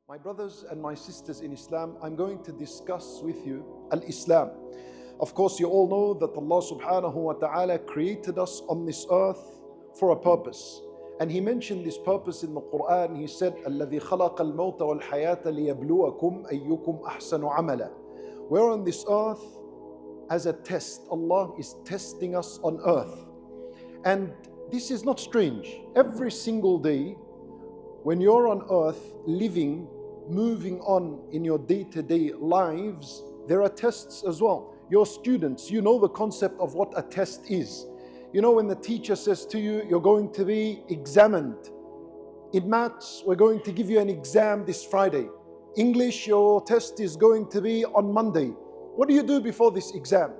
My brothers and my sisters in Islam, I'm going to discuss with you al-Islam. Of course, you all know that Allah subhanahu wa ta'ala created us on this earth for a purpose. And He mentioned this purpose in the Quran. He said, الَّذِي خَلَقَ الْمَوْتَ وَالْحَيَاةَ لِيَبْلُوَكُمْ أَيُّكُمْ أَحْسَنُ عَمَلًا. We're on this earth as a test. Allah is testing us on earth. And this is not strange. Every single day, when you're on earth living, moving on in your day-to-day lives, there are tests as well. Your students, you know the concept of what a test is. You know when the teacher says to you, you're going to be examined. In maths, we're going to give you an exam this Friday. English, your test is going to be on Monday. What do you do before this exam?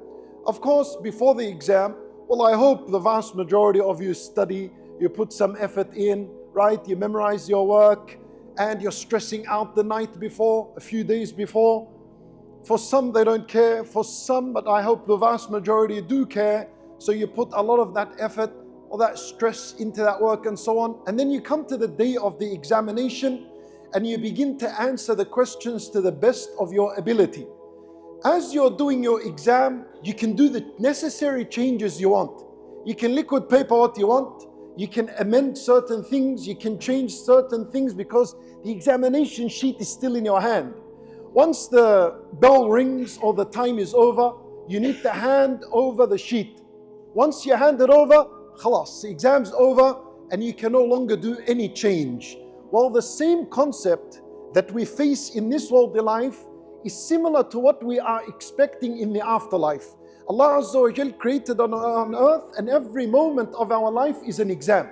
Of course, before the exam, well, I hope the vast majority of you study, you put some effort in, right? You memorize your work, and you're stressing out the night before, a few days before. For some, they don't care. For some, but I hope the vast majority do care. So you put a lot of that effort or that stress into that work and so on. And then you come to the day of the examination and you begin to answer the questions to the best of your ability. As you're doing your exam, you can do the necessary changes you want. You can liquid paper what you want. You can amend certain things, you can change certain things because the examination sheet is still in your hand. Once the bell rings or the time is over, you need to hand over the sheet. Once you hand it over, khalas, the exam's over and you can no longer do any change. Well, the same concept that we face in this worldly life is similar to what we are expecting in the afterlife. Allah Azza wa Jal created on earth, and every moment of our life is an exam.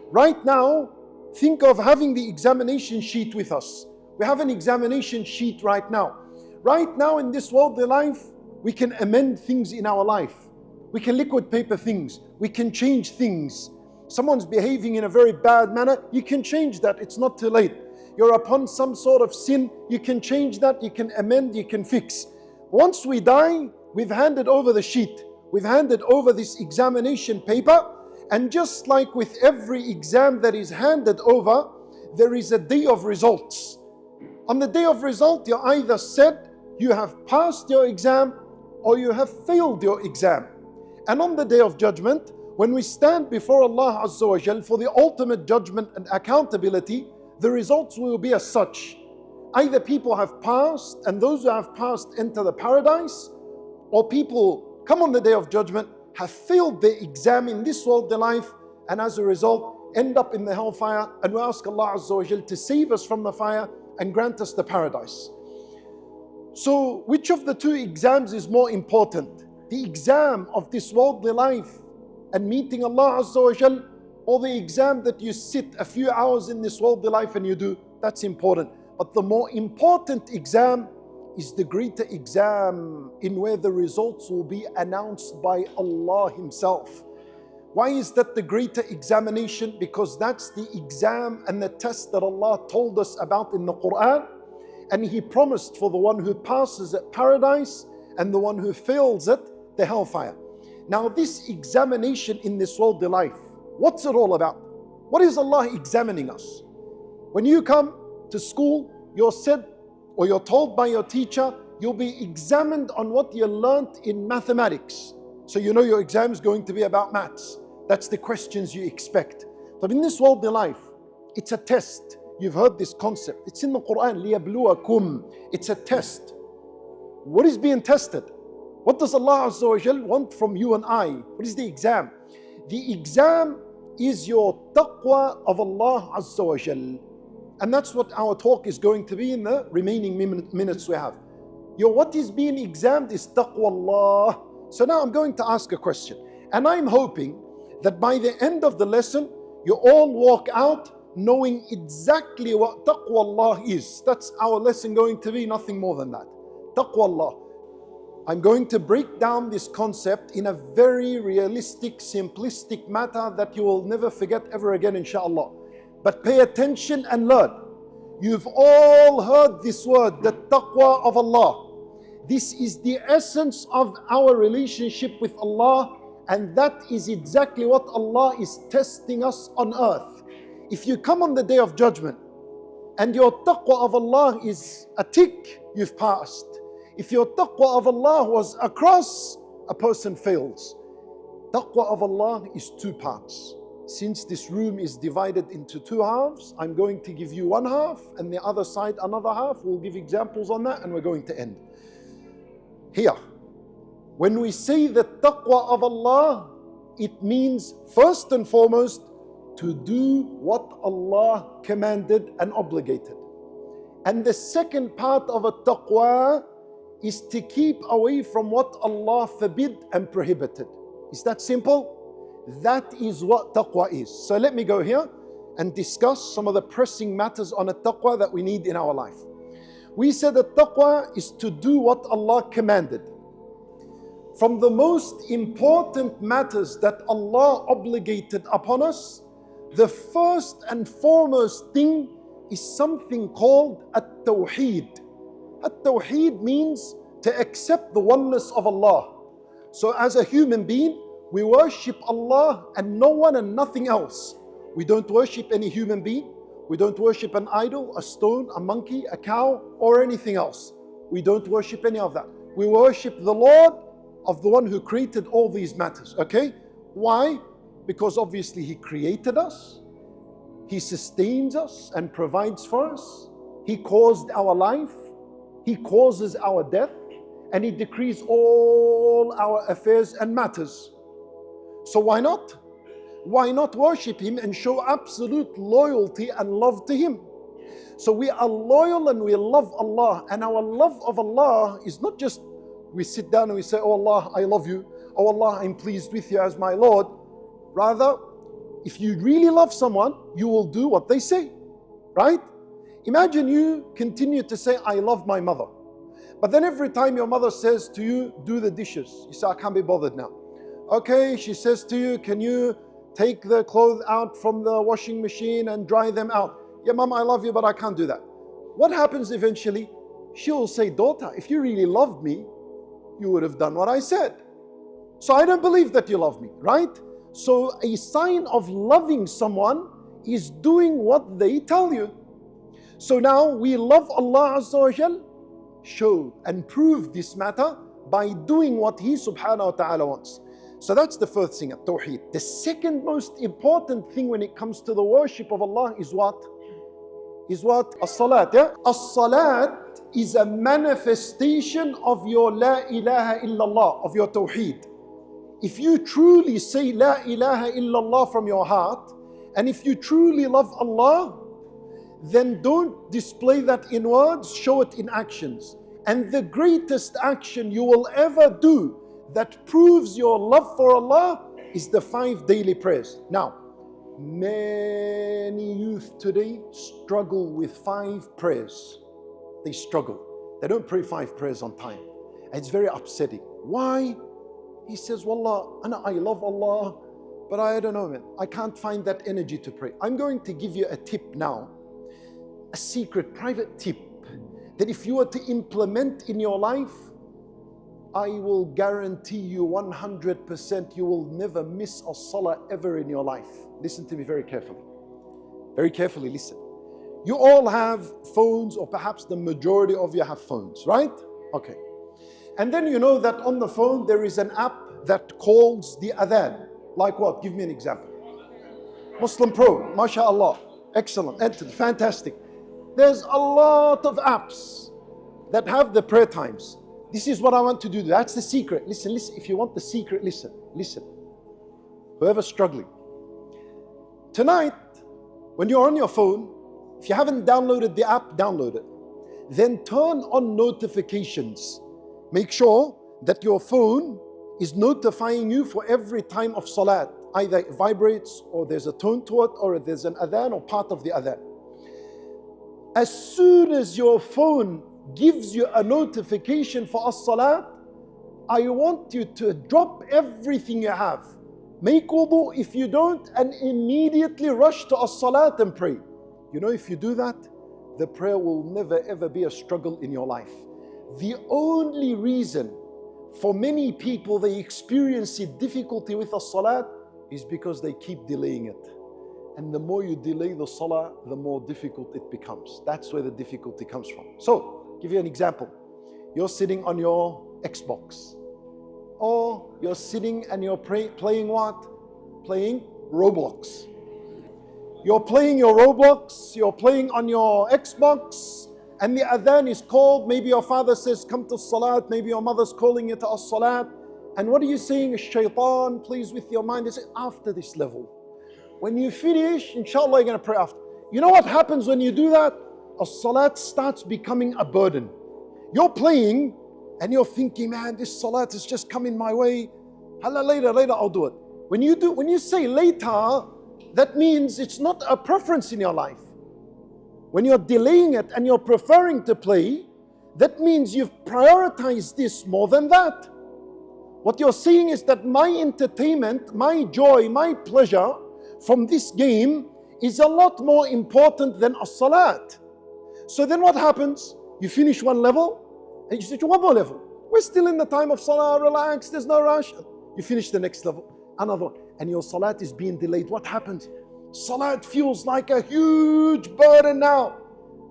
Right now, think of having the examination sheet with us. We have an examination sheet right now. Right now in this worldly life, we can amend things in our life. We can liquid paper things. We can change things. Someone's behaving in a very bad manner, you can change that, it's not too late. You're upon some sort of sin, you can change that, you can amend, you can fix. Once we die, we've handed over the sheet. We've handed over this examination paper. And just like with every exam that is handed over, there is a day of results. On the day of result, you're either said you have passed your exam or you have failed your exam. And on the day of judgment, when we stand before Allah Azza wa Jal for the ultimate judgment and accountability, the results will be as such. Either people have passed and those who have passed enter the paradise, or people come on the day of judgment, have failed the exam in this worldly life, and as a result end up in the hellfire. And we ask Allah Azza wa Jal to save us from the fire and grant us the paradise. So which of the two exams is more important? The exam of this worldly life and meeting Allah Azza wa Jal, or the exam that you sit a few hours in this worldly life and you do? That's important. But the more important exam is the greater exam, in where the results will be announced by Allah Himself. Why is that the greater examination? Because that's the exam and the test that Allah told us about in the Quran. And He promised for the one who passes it paradise and the one who fails it, the hellfire. Now this examination in this worldly life, what's it all about? What is Allah examining us? When you come to school, you're said, or you're told by your teacher, you'll be examined on what you learnt in mathematics. So you know your exam is going to be about maths. That's the questions you expect. But in this worldly life, it's a test. You've heard this concept. It's in the Quran, لِيَبْلُوَكُمْ. It's a test. What is being tested? What does Allah Azza wa Jal want from you and I? What is the exam? The exam is your taqwa of Allah Azza wa Jal. And that's what our talk is going to be in the remaining minutes we have. What is being examined is taqwa Allah. So now I'm going to ask a question. And I'm hoping that by the end of the lesson, you all walk out knowing exactly what taqwa Allah is. That's our lesson going to be, nothing more than that. Taqwa Allah. I'm going to break down this concept in a very realistic, simplistic matter that you will never forget ever again, inshallah. But pay attention and learn. You've all heard this word, the taqwa of Allah. This is the essence of our relationship with Allah, and that is exactly what Allah is testing us on earth. If you come on the day of judgment and your taqwa of Allah is a tick, you've passed. If your taqwa of Allah was a cross, a person fails. Taqwa of Allah is two parts. Since this room is divided into two halves, I'm going to give you one half and the other side another half. We'll give examples on that and we're going to end. Here, when we say the taqwa of Allah, it means first and foremost to do what Allah commanded and obligated. And the second part of a taqwa is to keep away from what Allah forbid and prohibited. Is that simple? That is what taqwa is. So let me go here and discuss some of the pressing matters on a taqwa that we need in our life. We said that taqwa is to do what Allah commanded. From the most important matters that Allah obligated upon us, the first and foremost thing is something called at-tawheed. At-tawheed means to accept the oneness of Allah. So as a human being, we worship Allah and no one and nothing else. We don't worship any human being. We don't worship an idol, a stone, a monkey, a cow, or anything else. We don't worship any of that. We worship the Lord of the one who created all these matters. Okay? Why? Because obviously He created us. He sustains us and provides for us. He caused our life. He causes our death. And He decrees all our affairs and matters. So why not? Why not worship Him and show absolute loyalty and love to Him? So we are loyal and we love Allah. And our love of Allah is not just we sit down and we say, oh Allah, I love you. Oh Allah, I'm pleased with you as my Lord. Rather, if you really love someone, you will do what they say, right? Imagine you continue to say, I love my mother. But then every time your mother says to you, do the dishes, you say, I can't be bothered now. Okay, she says to you, can you take the clothes out from the washing machine and dry them out? Yeah, Mom, I love you, but I can't do that. What happens eventually? She'll say, daughter, if you really loved me, you would have done what I said. So I don't believe that you love me, right? So a sign of loving someone is doing what they tell you. So now we love Allah Azza wa Jal, show and prove this matter by doing what He subhanahu wa ta'ala wants. So that's the first thing, at-tawheed. The second most important thing when it comes to the worship of Allah is what? As-salat, yeah? As-salat is a manifestation of your la ilaha illallah, of your tawheed. If you truly say la ilaha illallah from your heart, and if you truly love Allah, then don't display that in words, show it in actions. And the greatest action you will ever do that proves your love for Allah is the 5 daily prayers. Now, many youth today struggle with 5 prayers. They struggle. They don't pray 5 prayers on time. And it's very upsetting. Why? He says, Wallah, I love Allah, but I don't know, man. I can't find that energy to pray. I'm going to give you a tip now. A secret, private tip that if you were to implement in your life, I will guarantee you 100% you will never miss a salah ever in your life. Listen to me very carefully. Very carefully listen. You all have phones, or perhaps the majority of you have phones, right? Okay. And then you know that on the phone there is an app that calls the adhan. Like what? Give me an example. Muslim Pro, mashallah. Excellent, fantastic. There's a lot of apps that have the prayer times. This is what I want to do. That's the secret. Listen, if you want the secret, listen. Whoever's struggling. Tonight, when you're on your phone, if you haven't downloaded the app, download it. Then turn on notifications. Make sure that your phone is notifying you for every time of salat. Either it vibrates, or there's a tone to it, or there's an adhan or part of the adhan. As soon as your phone gives you a notification for as-salat, I want you to drop everything you have. Make wudu if you don't, and immediately rush to as-salat and pray. You know, if you do that, the prayer will never ever be a struggle in your life. The only reason for many people they experience difficulty with as-salat is because they keep delaying it. And the more you delay the salah, the more difficult it becomes. That's where the difficulty comes from. So, give you an example. You're sitting on your Xbox. Or you're sitting and you're playing what? Playing Roblox. You're playing your Roblox, you're playing on your Xbox, and the adhan is called. Maybe your father says, come to salat. Maybe your mother's calling you to as-salat. And what are you saying? Shaitan, please, with your mind. They say, after this level. When you finish, inshallah, you're going to pray after. You know what happens when you do that? As-salat starts becoming a burden. You're playing and you're thinking, man, this salat is just coming my way. Later, I'll do it. When you say later, that means it's not a preference in your life. When you're delaying it and you're preferring to play, that means you've prioritized this more than that. What you're saying is that my entertainment, my joy, my pleasure from this game is a lot more important than a salat. So then what happens? You finish one level and you say, one more level. We're still in the time of salah, relax, there's no rush. You finish the next level, another one, and your salat is being delayed. What happens? Salat feels like a huge burden now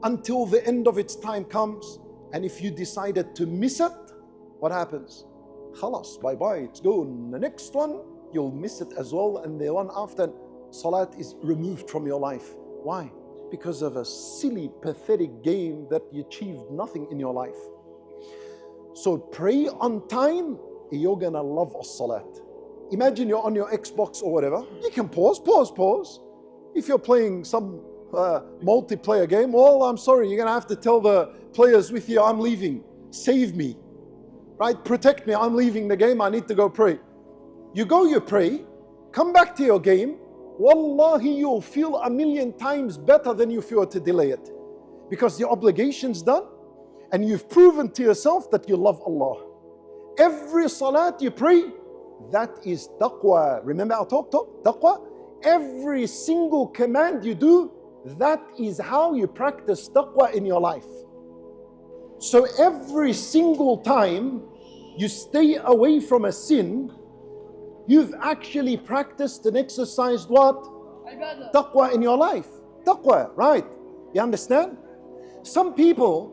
until the end of its time comes. And if you decided to miss it, what happens? Khalas, bye-bye, it's gone. The next one, you'll miss it as well. And the one after, salat is removed from your life. Why? Because of a silly, pathetic game that you achieved nothing in your life. So pray on time, you're gonna love as-salat. Imagine you're on your Xbox or whatever. You can pause. If you're playing some multiplayer game, well, I'm sorry, you're gonna have to tell the players with you, I'm leaving, save me, right? Protect me, I'm leaving the game, I need to go pray. You go, you pray, come back to your game, wallahi, you'll feel 1,000,000 times better than if you were to delay it. Because the obligation's done, and you've proven to yourself that you love Allah. Every salat you pray, that is taqwa. Remember our talk, taqwa? Every single command you do, that is how you practice taqwa in your life. So every single time you stay away from a sin, you've actually practiced and exercised what? Taqwa in your life. Taqwa, right? You understand? Some people,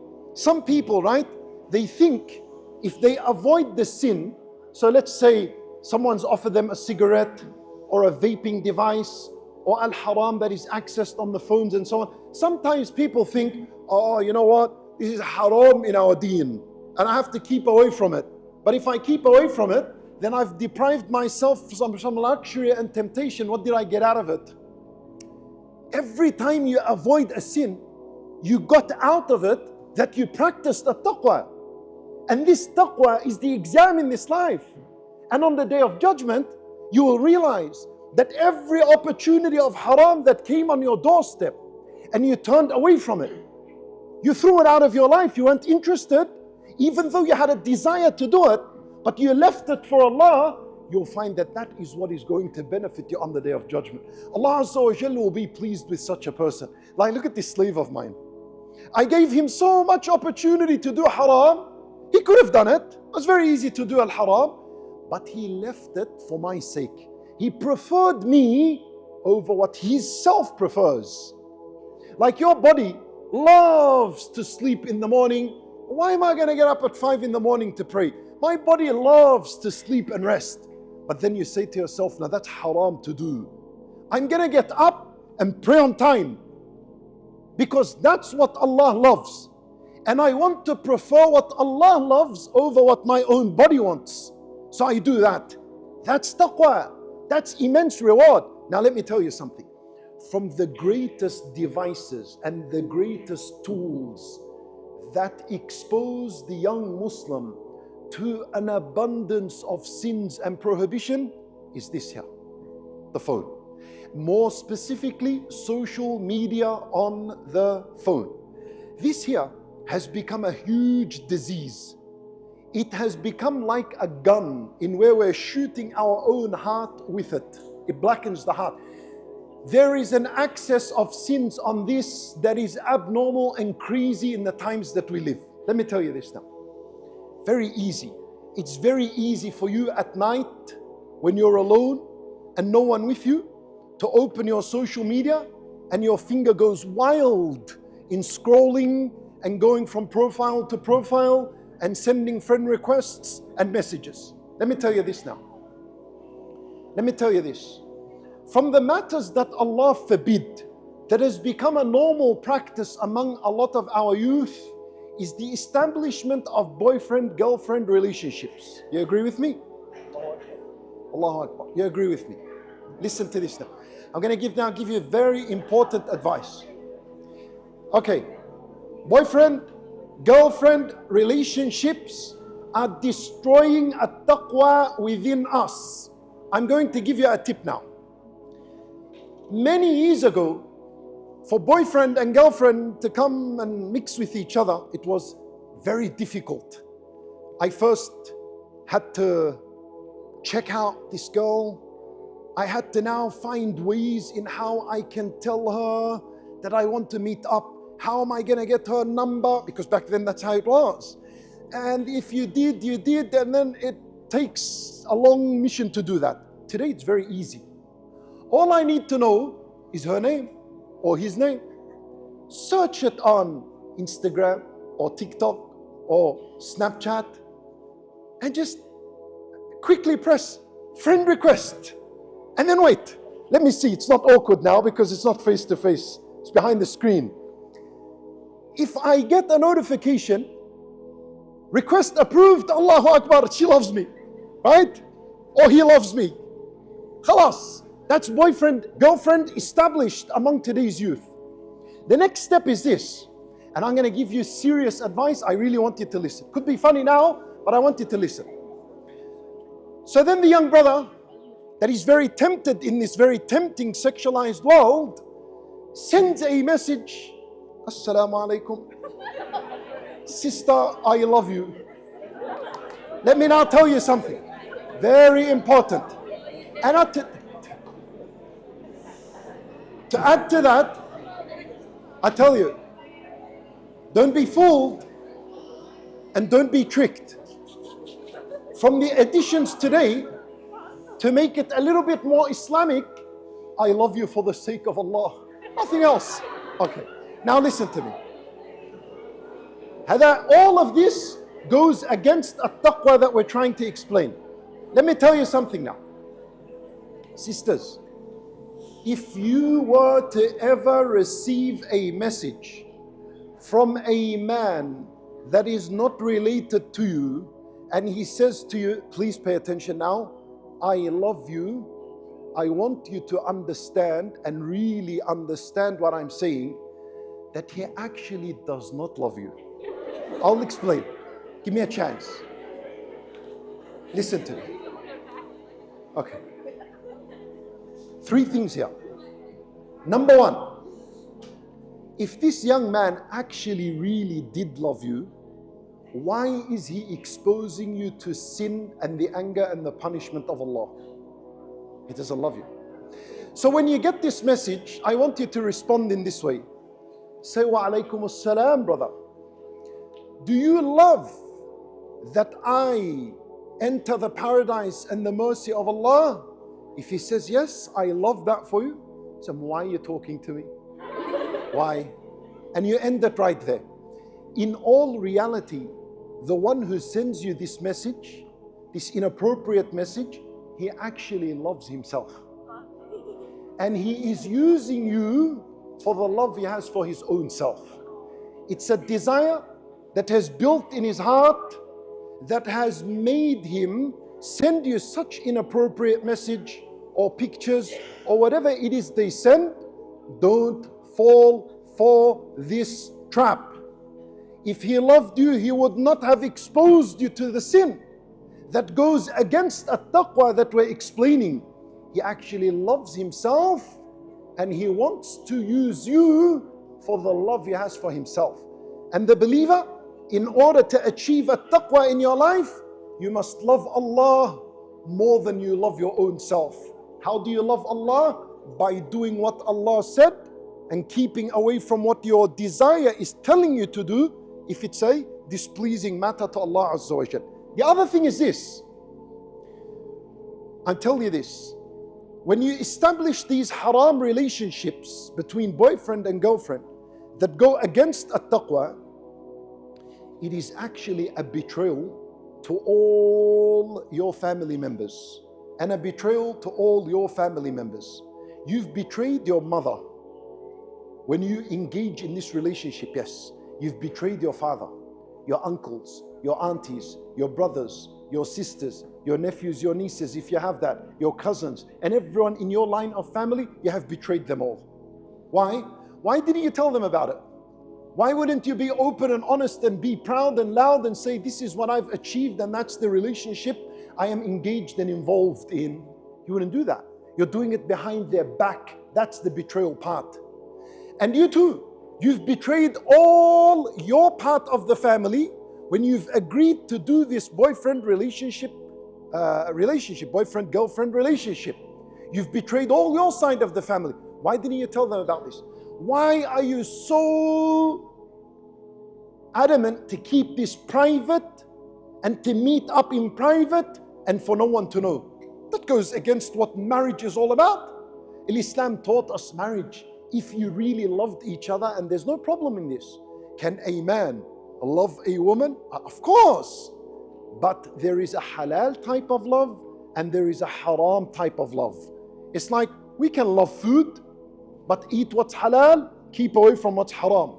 right? They think if they avoid the sin, so let's say someone's offered them a cigarette or a vaping device or al-haram that is accessed on the phones and so on. Sometimes people think, oh, you know what? This is haram in our deen and I have to keep away from it. But if I keep away from it, then I've deprived myself of some luxury and temptation. What did I get out of it? Every time you avoid a sin, you got out of it that you practiced a taqwa. And this taqwa is the exam in this life. And on the day of judgment, you will realize that every opportunity of haram that came on your doorstep and you turned away from it, you threw it out of your life, you weren't interested, even though you had a desire to do it, but you left it for Allah, you'll find that that is what is going to benefit you on the day of judgment. Allah Azza wa Jalla will be pleased with such a person. Like, look at this slave of mine. I gave him so much opportunity to do haram. He could have done it. It was very easy to do al-haram. But he left it for my sake. He preferred me over what his self prefers. Like your body loves to sleep in the morning. Why am I going to get up at 5 in the morning to pray? My body loves to sleep and rest. But then you say to yourself, now that's haram to do. I'm going to get up and pray on time. Because that's what Allah loves. And I want to prefer what Allah loves over what my own body wants. So I do that. That's taqwa. That's immense reward. Now let me tell you something. From the greatest devices and the greatest tools that expose the young Muslim to an abundance of sins and prohibition is this here, the phone. More specifically, social media on the phone. This here has become a huge disease. It has become like a gun in where we're shooting our own heart with it. It blackens the heart. There is an access of sins on this that is abnormal and crazy in the times that we live. Let me tell you this now. Very easy. It's very easy for you at night when you're alone and no one with you to open your social media and your finger goes wild in scrolling and going from profile to profile and sending friend requests and messages. Let me tell you this now. Let me tell you this. From the matters that Allah forbid, that has become a normal practice among a lot of our youth, is the establishment of boyfriend-girlfriend relationships. You agree with me? Allahu Akbar. You agree with me? Listen to this now. I'm going to give you very important advice. Okay, boyfriend, girlfriend relationships are destroying a taqwa within us. I'm going to give you a tip now. Many years ago, for boyfriend and girlfriend to come and mix with each other, it was very difficult. I first had to check out this girl. I had to now find ways in how I can tell her that I want to meet up. How am I going to get her number? Because back then that's how it was. And if you did, you did, and then it takes a long mission to do that. Today it's very easy. All I need to know is her name or his name. Search it on Instagram or TikTok or Snapchat and just quickly press friend request. And then wait. Let me see. It's not awkward now because it's not face to face. It's behind the screen. If I get a notification, request approved, Allahu Akbar, she loves me. Right? Or he loves me. Khalas. That's boyfriend, girlfriend established among today's youth. The next step is this. And I'm going to give you serious advice. I really want you to listen. Could be funny now, but I want you to listen. So then the young brother that is very tempted in this very tempting sexualized world sends a message. Assalamu alaikum. Sister, I love you. Let me now tell you something very important. And to add to that, I tell you, don't be fooled and don't be tricked. From the additions today, to make it a little bit more Islamic, I love you for the sake of Allah. Nothing else. Okay, now listen to me. All of this goes against a taqwa that we're trying to explain. Let me tell you something now. Sisters, if you were to ever receive a message from a man that is not related to you, and he says to you, please pay attention now, I love you, I want you to understand and really understand what I'm saying, that he actually does not love you. I'll explain. Give me a chance. Listen to me. Okay. 3 things here. Number 1, if this young man actually really did love you, why is he exposing you to sin and the anger and the punishment of Allah? He doesn't love you. So when you get this message, I want you to respond in this way. Say, wa alaykum as-salam, brother. Do you love that I enter the paradise and the mercy of Allah? If he says, yes, I love that for you. So why are you talking to me? Why? And you end it right there. In all reality, the one who sends you this message, this inappropriate message, he actually loves himself. And he is using you for the love he has for his own self. It's a desire that has built in his heart that has made him send you such inappropriate message or pictures or whatever it is they send. Don't fall for this trap. If he loved you, he would not have exposed you to the sin that goes against a taqwa that we're explaining. He actually loves himself and he wants to use you for the love he has for himself. And the believer, in order to achieve a taqwa in your life, you must love Allah more than you love your own self. How do you love Allah? By doing what Allah said and keeping away from what your desire is telling you to do, if it's a displeasing matter to Allah Azza wa Jal. The other thing is this. I'll tell you this. When you establish these haram relationships between boyfriend and girlfriend that go against at-taqwa, it is actually a betrayal to all your family members and a betrayal to all your family members. You've betrayed your mother when you engage in this relationship, yes. You've betrayed your father, your uncles, your aunties, your brothers, your sisters, your nephews, your nieces, if you have that, your cousins, and everyone in your line of family, you have betrayed them all. Why? Why didn't you tell them about it? Why wouldn't you be open and honest and be proud and loud and say, this is what I've achieved and that's the relationship I am engaged and involved in? You wouldn't do that. You're doing it behind their back. That's the betrayal part. And you too, you've betrayed all your part of the family when you've agreed to do this boyfriend boyfriend-girlfriend relationship. You've betrayed all your side of the family. Why didn't you tell them about this? Why are you so adamant to keep this private and to meet up in private and for no one to know? That goes against what marriage is all about. Islam taught us marriage if you really loved each other, and there's no problem in this. Can a man love a woman? Of course. But there is a halal type of love and there is a haram type of love. It's like we can love food, but eat what's halal, keep away from what's haram.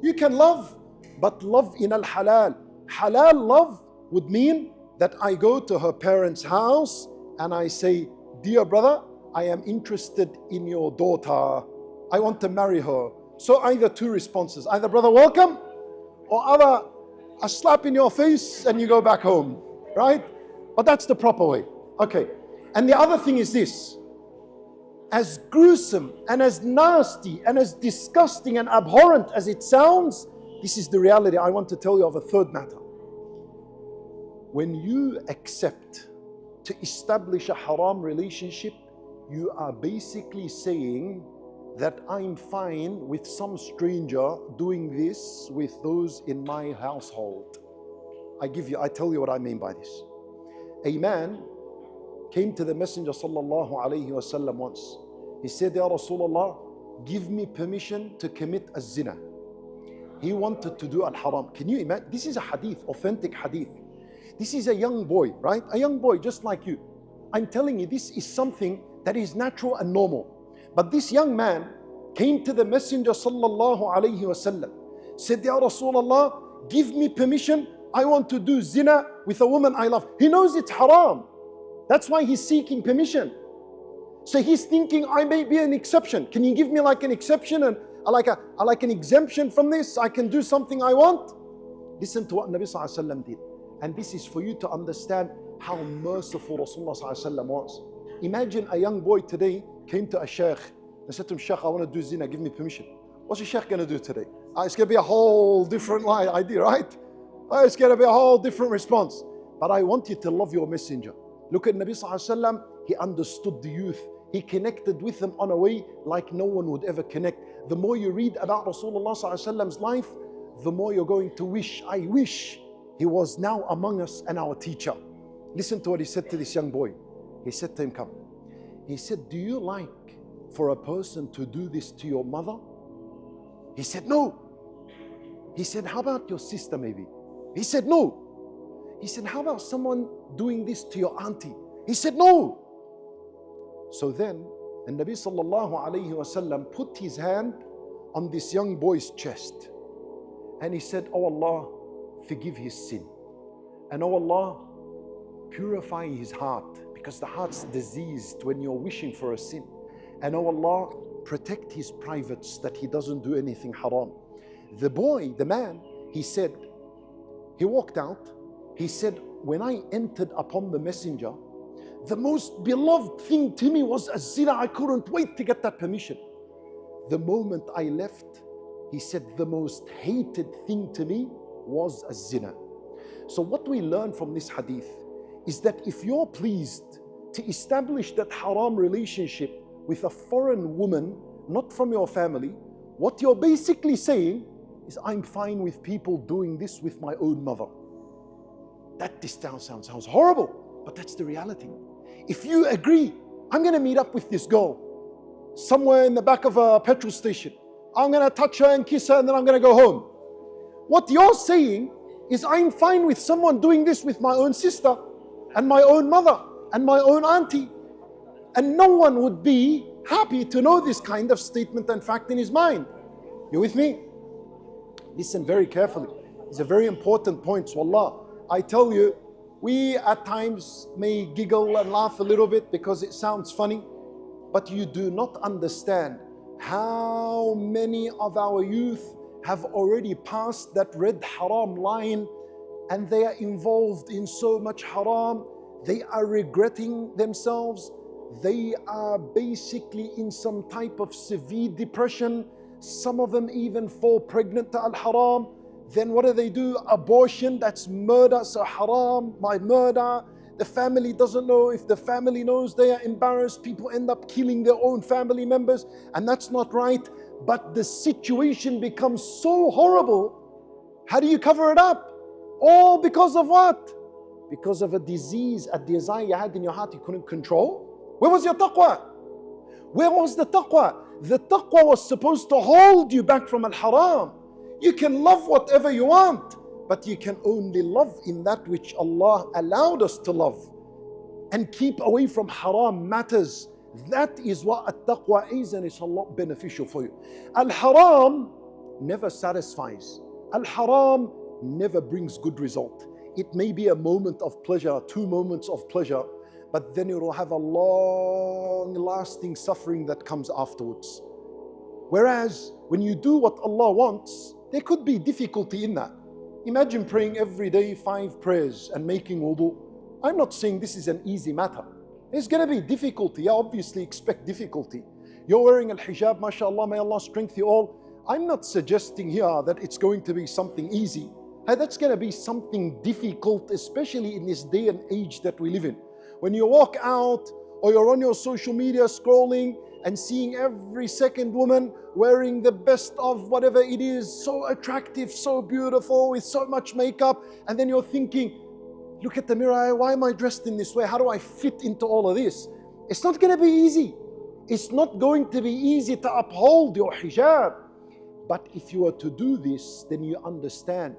You can love, but love in al-halal. Halal love would mean that I go to her parents' house and I say, dear brother, I am interested in your daughter. I want to marry her. So either two responses, either brother welcome, or other a slap in your face and you go back home, right? But that's the proper way. Okay. And the other thing is this. As gruesome and as nasty and as disgusting and abhorrent as it sounds, this is the reality I want to tell you of a third matter. When you accept to establish a haram relationship, you are basically saying that I'm fine with some stranger doing this with those in my household. I tell you what I mean by this. A man came to the Messenger sallallahu alaihi wasallam once. He said, Ya Rasulullah, give me permission to commit a zina. He wanted to do al-haram. Can you imagine? This is a hadith, authentic hadith. This is a young boy, right? A young boy just like you. I'm telling you, this is something that is natural and normal. But this young man came to the Messenger sallallahu alaihi wasallam, said, Ya Rasulullah, give me permission. I want to do zina with a woman I love. He knows it's haram. That's why he's seeking permission. So he's thinking, I may be an exception. Can you give me like an exception and like an exemption from this? I can do something I want. Listen to what Nabi sallallahu alaihi wasallam did. And this is for you to understand how merciful Rasulullah sallallahu alaihi wasallam was. Imagine a young boy today came to a sheikh and said to him, Sheikh, I want to do zina, give me permission. What's a sheikh going to do today? It's going to be a whole different idea, right? It's going to be a whole different response. But I want you to love your messenger. Look at Nabi sallallahu alaihi wasallam. He understood the youth. He connected with them on a way like no one would ever connect. The more you read about Rasulullah sallallahu alaihi wasallam's life, the more you're going to wish, I wish he was now among us and our teacher. Listen to what he said to this young boy. He said to him, come. He said, do you like for a person to do this to your mother? He said, no. He said, how about your sister maybe? He said, no. He said, how about someone doing this to your auntie? He said, no. So then, the Nabi sallallahu alayhi wasallam put his hand on this young boy's chest. And he said, oh Allah, forgive his sin. And oh Allah, purify his heart, because the heart's diseased when you're wishing for a sin. And oh Allah, protect his privates that he doesn't do anything haram. The boy, the man, he said, he walked out. He said, when I entered upon the messenger, the most beloved thing to me was a zina. I couldn't wait to get that permission. The moment I left, he said, the most hated thing to me was a zina. So what we learn from this hadith is that if you're pleased to establish that haram relationship with a foreign woman, not from your family, what you're basically saying is, I'm fine with people doing this with my own mother. That sounds horrible, but that's the reality. If you agree I'm going to meet up with this girl somewhere in the back of a petrol station. I'm going to touch her and kiss her and then I'm going to go home. What you're saying is I'm fine with someone doing this with my own sister and my own mother and my own auntie. And no one would be happy to know this kind of statement and fact in his mind. You with me? Listen very carefully. It's a very important point. Wallah, I tell you, we at times may giggle and laugh a little bit because it sounds funny, but you do not understand how many of our youth have already passed that red haram line and they are involved in so much haram. They are regretting themselves. They are basically in some type of severe depression. Some of them even fall pregnant to al-haram. Then what do? Abortion, that's murder, so haram, my murder. The family doesn't know. If the family knows, they are embarrassed. People end up killing their own family members, and that's not right. But the situation becomes so horrible. How do you cover it up? All because of what? Because of a disease, a desire you had in your heart you couldn't control. Where was your taqwa? Where was the taqwa? The taqwa was supposed to hold you back from al-haram. You can love whatever you want, but you can only love in that which Allah allowed us to love. And keep away from haram matters. That is what at-taqwa is, and it's a lot beneficial for you. Al-haram never satisfies. Al-haram never brings good result. It may be a moment of pleasure, 2 moments of pleasure, but then it will have a long lasting suffering that comes afterwards. Whereas when you do what Allah wants, there could be difficulty in that. Imagine praying every day 5 prayers and making wudu. I'm not saying this is an easy matter. There's going to be difficulty. I obviously expect difficulty. You're wearing al-hijab, mashallah, may Allah strengthen you all. I'm not suggesting here that it's going to be something easy. That's going to be something difficult, especially in this day and age that we live in. When you walk out or you're on your social media scrolling and seeing every second woman wearing the best of whatever it is, so attractive, so beautiful, with so much makeup, and then you're thinking, look at the mirror, why am I dressed in this way? How do I fit into all of this? It's not going to be easy. It's not going to be easy to uphold your hijab. But if you are to do this, then you understand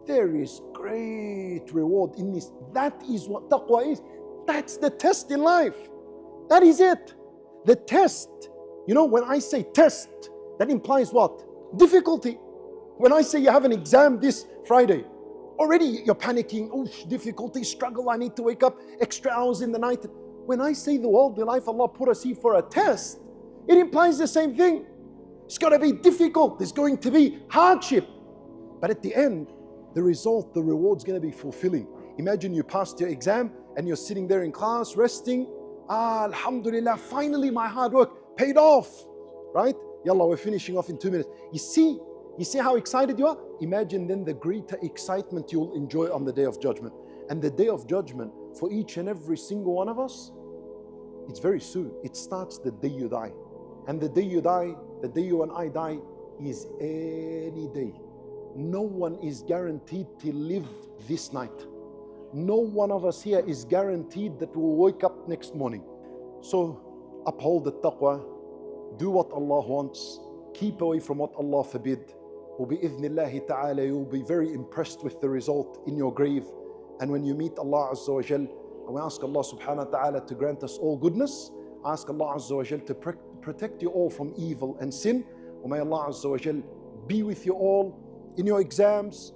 there is great reward in this. That is what taqwa is. That's the test in life. That is it. The test. You know, when I say test, that implies what? Difficulty. When I say you have an exam this Friday, already you're panicking. Oh, difficulty, struggle, I need to wake up extra hours in the night. When I say the worldly life Allah put us here for a test, it implies the same thing. It's got to be difficult. There's going to be hardship. But at the end, the result, the reward's going to be fulfilling. Imagine you passed your exam and you're sitting there in class resting. Alhamdulillah, finally my hard work paid off. Right? Yallah, we're finishing off in 2 minutes. You see how excited you are? Imagine then the greater excitement you'll enjoy on the Day of Judgment. And the Day of Judgment for each and every single one of us, it's very soon. It starts the day you die. And the day you die, the day you and I die, is any day. No one is guaranteed to live this night. No one of us here is guaranteed that we'll wake up next morning. So uphold the taqwa, do what Allah wants, keep away from what Allah forbid. وبإذن ta'ala, you'll be very impressed with the result in your grave. And when you meet Allah Azza wa Jal, and we ask Allah subhanahu wa ta'ala to grant us all goodness, ask Allah Azza wa Jal to protect you all from evil and sin. May Allah Azza wa Jal be with you all in your exams,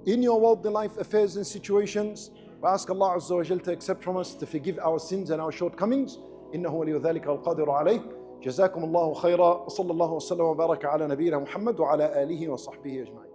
in your worldly life affairs and situations. We ask Allah Azza wa Jal to accept from us, to forgive our sins and our shortcomings. إنه ولي ذلك والقادر عليه. جزاكم الله خيرا وصلى الله وسلم وبارك على نبينا محمد وعلى آله وصحبه أجمعين.